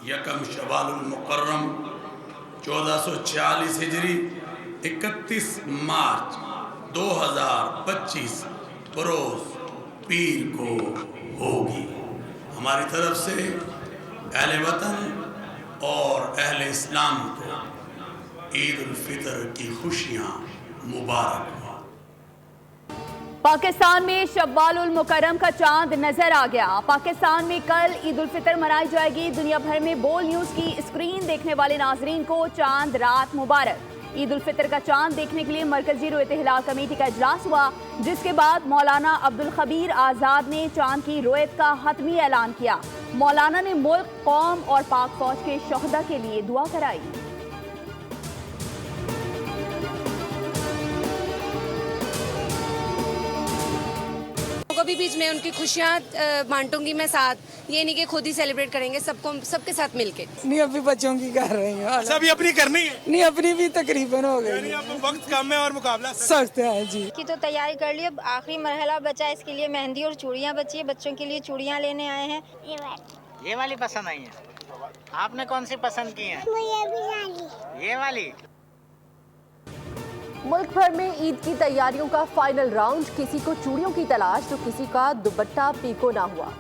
यकम शवालुल मुकर्रम 1446 हिजरी 31 मार्च 2025 बरोज पीर को होगी। हमारी तरफ से अहले वतन और अहले इस्लाम को ईद उल फितर की खुशियाँ मुबारक हो। पाकिस्तान में शव्वालुल मुकर्रम का चांद नजर आ गया। पाकिस्तान में कल ईद उल फितर मनाई जाएगी। दुनिया भर में बोल न्यूज की स्क्रीन देखने वाले नाजरीन को चांद रात मुबारक। ईद उल फितर का चांद देखने के लिए मरकजी रोयत हिलाल कमेटी का इजलास हुआ, जिसके बाद मौलाना अब्दुल खबीर आजाद ने चांद की रोयत का हतमी ऐलान किया। मौलाना ने मुल्क, कौम और पाक फौज के शहदा के लिए दुआ कराई। को भी बीच में उनकी खुशियाँ बांटूंगी मैं साथ, ये नहीं कि खुद ही सेलिब्रेट करेंगे, सबको सबके साथ मिलके। नहीं अभी बच्चों की कर रही हूँ। अभी अपनी करनी है? नहीं अपनी भी तकरीबन हो गई। अब वक्त कम है और मुकाबला सख्त है जी। की तो तैयारी कर ली, अब आखिरी मरहला बचा है, इसके लिए मेहंदी और चूड़ियाँ बची है। बच्चों के लिए चूड़ियाँ लेने आए हैं। ये वाली पसंद आई है? आपने कौन सी पसंद की है? ये वाली। मुल्क भर में ईद की तैयारियों का फाइनल राउंड। किसी को चूड़ियों की तलाश तो किसी का दुपट्टा पीको ना हुआ।